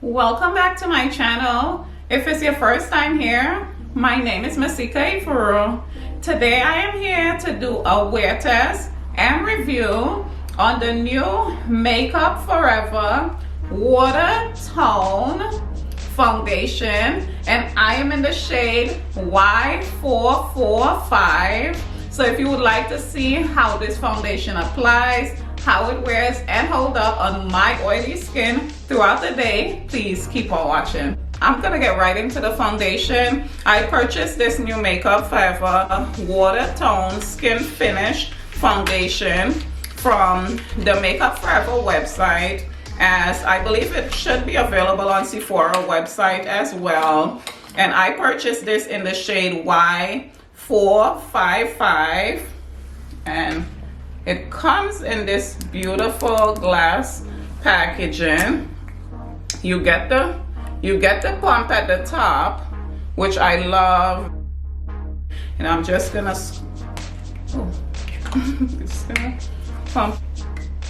Welcome back to my channel. If it's your first time here, my name is Masika. Today I am here to do a wear test and review on the new Makeup Forever Watertone foundation, and I am in the shade Y445. So if you would like to see how this foundation applies, how it wears and hold up on my oily skin throughout the day, please keep on watching. I'm gonna get right into the foundation. I purchased this new Makeup Forever Watertone Skin Finish foundation from the Makeup Forever website, as I believe it should be available on Sephora website as well. And I purchased this in the shade Y455, and it comes in this beautiful glass packaging. You get the pump at the top, which I love. And I'm just gonna pump.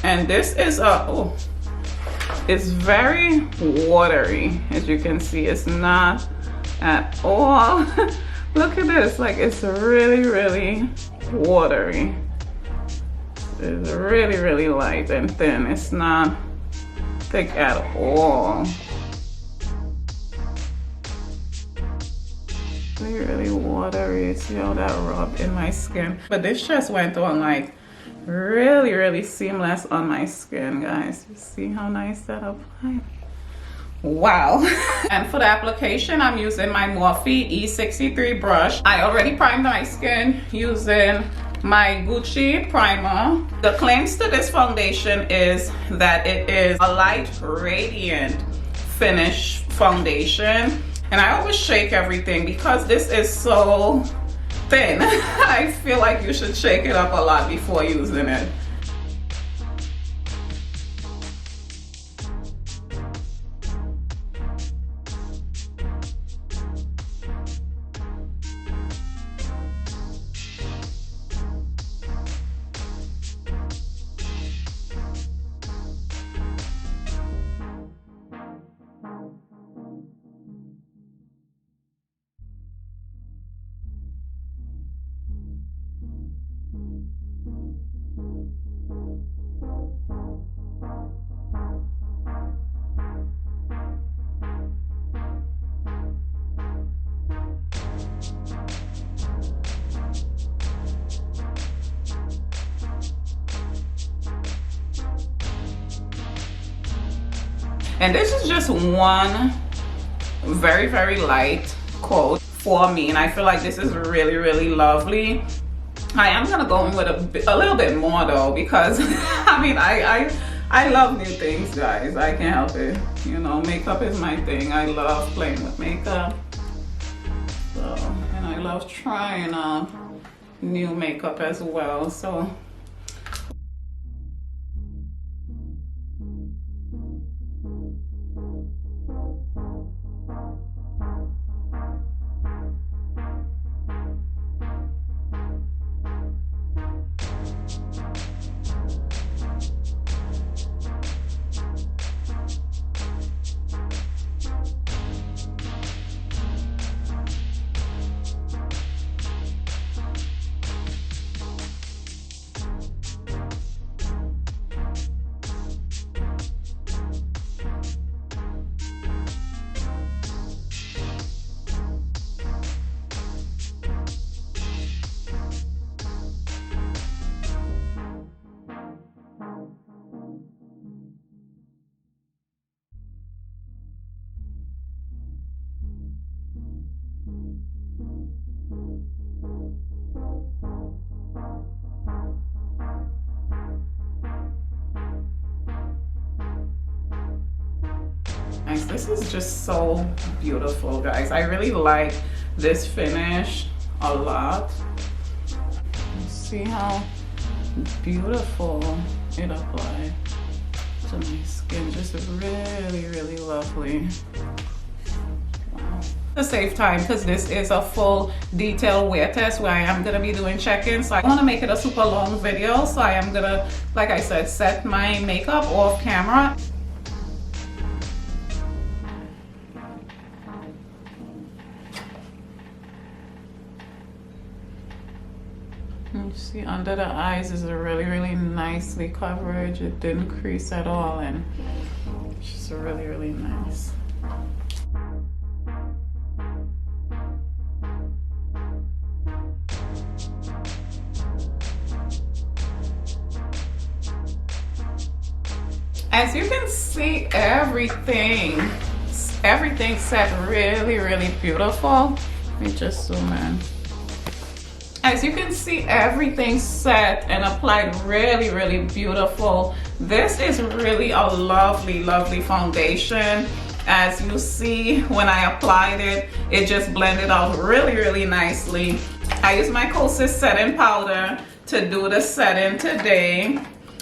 And this is it's very watery, as you can see. It's not at all. Look at this, like it's really watery. It's really light and thin. It's not thick at all. Really watery. See how that rubbed in my skin. But this just went on like really seamless on my skin, guys. You see how nice that applied? Wow. And for the application, I'm using my Morphe E63 brush. I already primed my skin using my Gucci primer. The claims to this foundation is that it is a light radiant finish foundation, and I always shake everything because this is so thin. I feel like you should shake it up a lot before using it. And this is just one very light coat for me, and I feel like this is really lovely. I am gonna go in with a little bit more though, because I mean I love new things, guys. I can't help it. You know, makeup is my thing. I love playing with makeup. So, and I love trying new makeup as well. So this is just so beautiful, guys. I really like this finish a lot. See how beautiful it applied to my skin. Just really lovely. Wow. To save time, because this is a full detailed wear test where I am going to be doing check-ins, so I want to make it a super long video, so I am going to, like I said, set my makeup off camera. See, under the eyes is a really nicely coverage. It didn't crease at all, and it's just really nice. As you can see, everything set really beautiful. Let me just zoom in. As you can see, everything set and applied really beautiful. This is really a lovely foundation. As you see, when I applied it, it just blended out really nicely. I used my Kosas setting powder to do the setting today.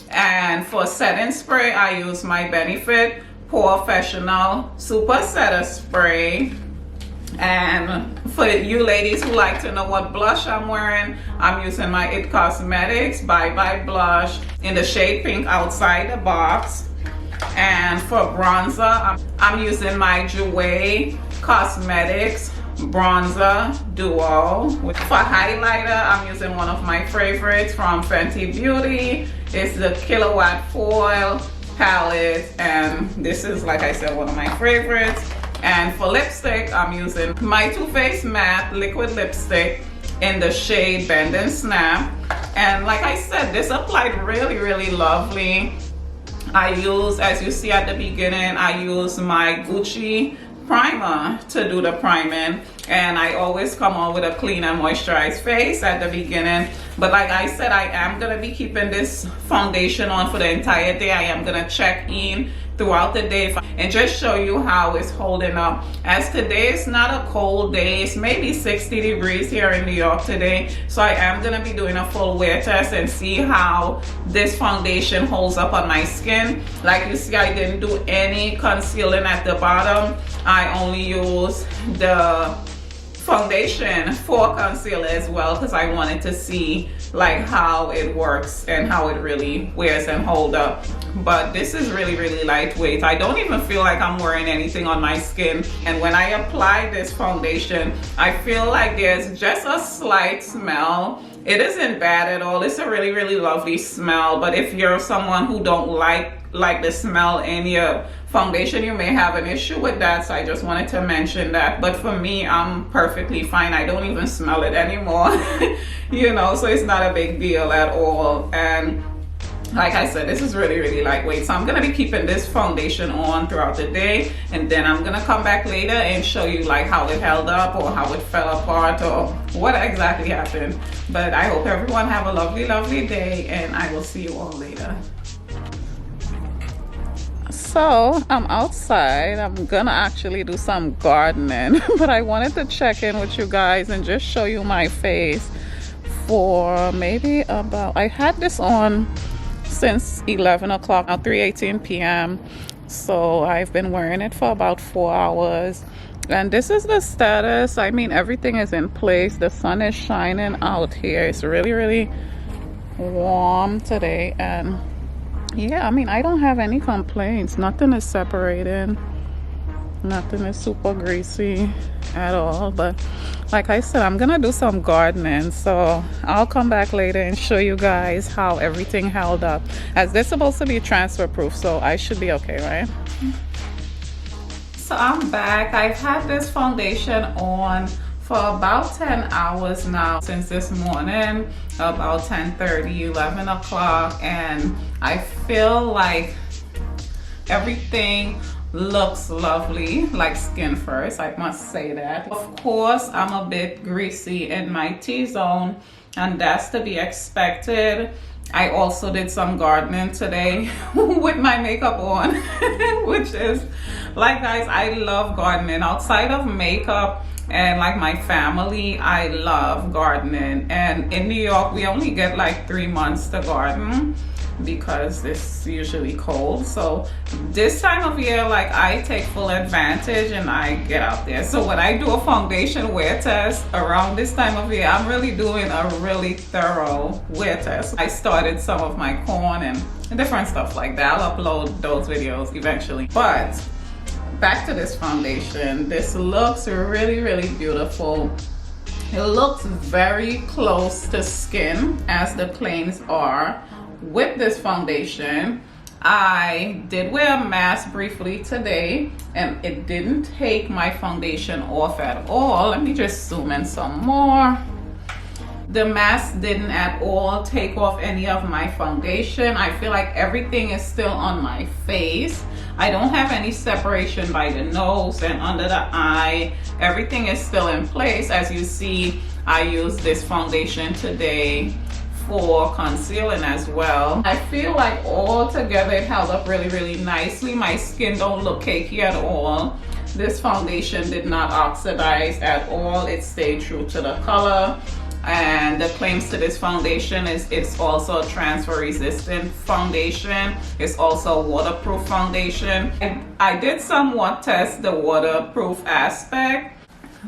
And for setting spray, I use my Benefit Professional Super Setter Spray. And for you ladies who like to know what blush I'm wearing, I'm using my It Cosmetics Bye Bye Blush in the shade Pink Outside the Box. And for bronzer, I'm using my Jouer Cosmetics Bronzer Duo. For highlighter, I'm using one of my favorites from Fenty Beauty. It's the Kilowatt Foil palette, and this is, like I said, one of my favorites. And for lipstick, I'm using my Too Faced Matte Liquid Lipstick in the shade Bend and Snap. And like I said, this applied really lovely. I use, as you see at the beginning, I use my Gucci primer to do the priming, and I always come on with a clean and moisturized face at the beginning. But like I said, I am gonna be keeping this foundation on for the entire day. I am gonna check in throughout the day and just show you how it's holding up. As today is not a cold day, it's maybe 60 degrees here in New York today, so I am gonna be doing a full wear test and see how this foundation holds up on my skin. Like you see, I didn't do any concealing at the bottom. I only use the foundation for concealer as well, because I wanted to see like how it works and how it really wears and hold up. But this is really lightweight. I don't even feel like I'm wearing anything on my skin, and when I apply this foundation, I feel like there's just a slight smell. It isn't bad at all. It's a really lovely smell, but if you're someone who don't like the smell in your foundation, you may have an issue with that, so I just wanted to mention that. But for me, I'm perfectly fine. I don't even smell it anymore. You know, so it's not a big deal at all. And like I said, this is really lightweight, so I'm gonna be keeping this foundation on throughout the day, and then I'm gonna come back later and show you like how it held up or how it fell apart or what exactly happened. But I hope everyone have a lovely day, and I will see you all later. So I'm outside. I'm gonna actually do some gardening, but I wanted to check in with you guys and just show you my face for maybe about, I had this on since 11 o'clock, now 3:18 p.m. So I've been wearing it for about 4 hours, and this is the status. I mean, everything is in place. The sun is shining out here. It's really warm today, and yeah, I mean, I don't have any complaints. Nothing is separating. Nothing is super greasy at all. But like I said, I'm gonna do some gardening, so I'll come back later and show you guys how everything held up, as this is supposed to be transfer proof, so I should be okay, right? So I'm back. I've had this foundation on for about 10 hours now, since this morning, about 10:30, 11 o'clock, and I feel like everything looks lovely, like Skin First, I must say that. Of course, I'm a bit greasy in my T-zone, and that's to be expected. I also did some gardening today with my makeup on, which is, like, guys, I love gardening. Outside of makeup and like my family, I love gardening. And in New York, we only get like 3 months to garden because it's usually cold. So this time of year, like, I take full advantage and I get out there. So when I do a foundation wear test around this time of year, I'm really doing a really thorough wear test. I started some of my corn and different stuff like that. I'll upload those videos eventually. But back to this foundation. This looks really beautiful. It looks very close to skin as the claims are with this foundation. I did wear a mask briefly today and it didn't take my foundation off at all. Let me just zoom in some more. The mask didn't at all take off any of my foundation. I feel like everything is still on my face. I don't have any separation by the nose and under the eye. Everything is still in place. As you see, I used this foundation today for concealing as well. I feel like all together it held up really, really nicely. My skin don't look cakey at all. This foundation did not oxidize at all. It stayed true to the color. And the claims to this foundation is it's also a transfer resistant foundation. It's also a waterproof foundation. And I did somewhat test the waterproof aspect.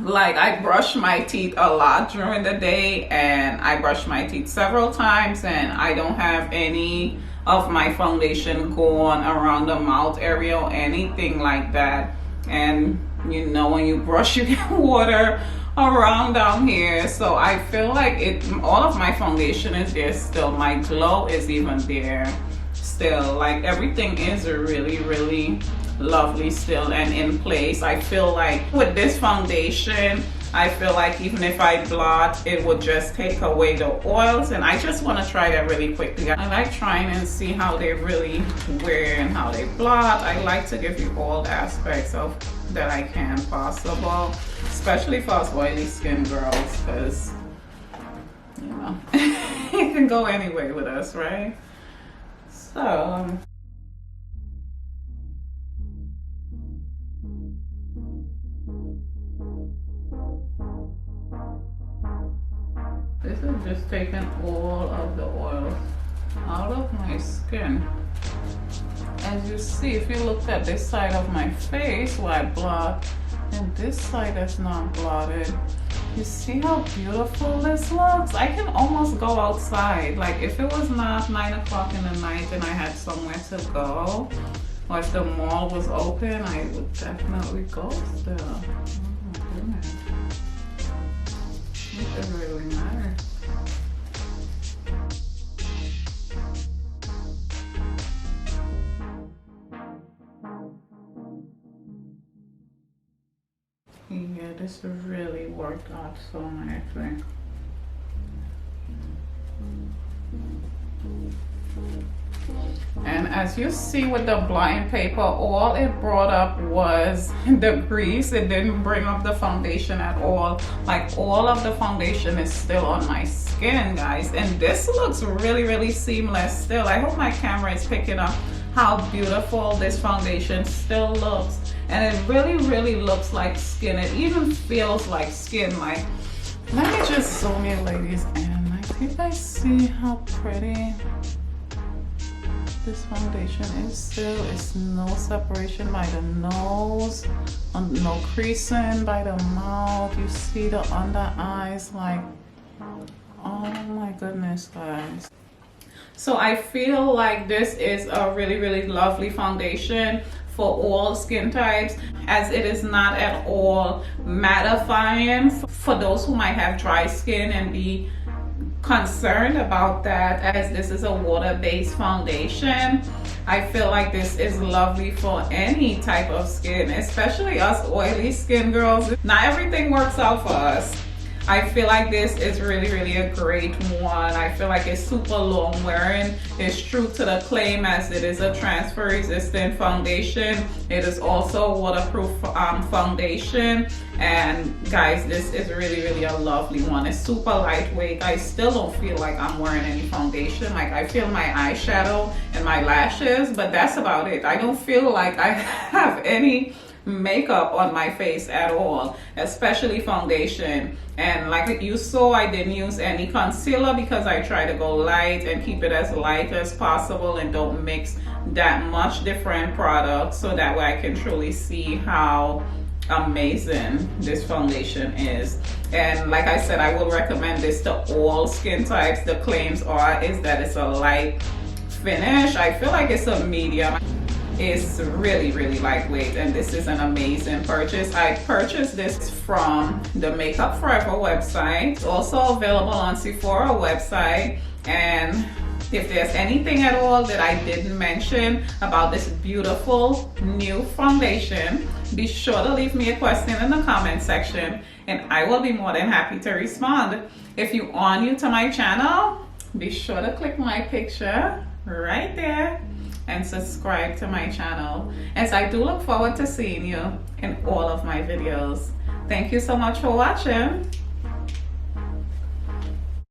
Like I brush my teeth a lot during the day and I brush my teeth several times and I don't have any of my foundation going around the mouth area or anything like that. And you know, when you brush you get water around down here, so I feel like all of my foundation is there still. My glow is even there still. Like everything is really, really lovely still and in place. I feel like with this foundation, I feel like even if I blot, it would just take away the oils, and I just want to try that really quickly. I like trying and see how they really wear and how they blot. I like to give you all the aspects of that I can possible, especially for us oily skin girls, because you know it can go anyway with us, right? So this is just taking all of the oils out of my skin. As you see, if you look at this side of my face where I blot and this side that's not blotted, you see how beautiful this looks? I can almost go outside. Like if it was not 9 o'clock in the night and I had somewhere to go, or if the mall was open, I would definitely go still. Oh my goodness. It doesn't really matter. Yeah, this really worked out so nicely. And as you see with the blotting paper, all it brought up was the grease. It didn't bring up the foundation at all. Like all of the foundation is still on my skin, guys. And this looks really, really seamless still. I hope my camera is picking up how beautiful this foundation still looks. And it really, really looks like skin. It even feels like skin. Like, let me just zoom in, ladies, and I think I see how pretty this foundation is still. It's no separation by the nose, no creasing by the mouth. You see the under eyes, like, oh my goodness, guys. So I feel like this is a really, really lovely foundation for all skin types, as it is not at all mattifying for those who might have dry skin and be concerned about that, as this is a water-based foundation. I feel like this is lovely for any type of skin, especially us oily skin girls. Not everything works out for us. I feel like this is really, really a great one. I feel like it's super long wearing. It's true to the claim, as it is a transfer resistant foundation. It is also a waterproof foundation. And guys, this is really, really a lovely one. It's super lightweight. I still don't feel like I'm wearing any foundation. Like I feel my eyeshadow and my lashes, but that's about it. I don't feel like I have any makeup on my face at all, especially foundation. And like you saw, I didn't use any concealer because I try to go light and keep it as light as possible and don't mix that much different products, so that way I can truly see how amazing this foundation is. And like I said, I will recommend this to all skin types. The claims is that it's a light finish. I feel like it's a medium. is really, really lightweight, and this is an amazing purchase. I purchased this from the Makeup Forever website. It's also available on Sephora website, and if there's anything at all that I didn't mention about this beautiful new foundation, be sure to leave me a question in the comment section and I will be more than happy to respond. If you are new to my channel, be sure to click my picture right there and subscribe to my channel, as I do look forward to seeing you in all of my videos. Thank you so much for watching.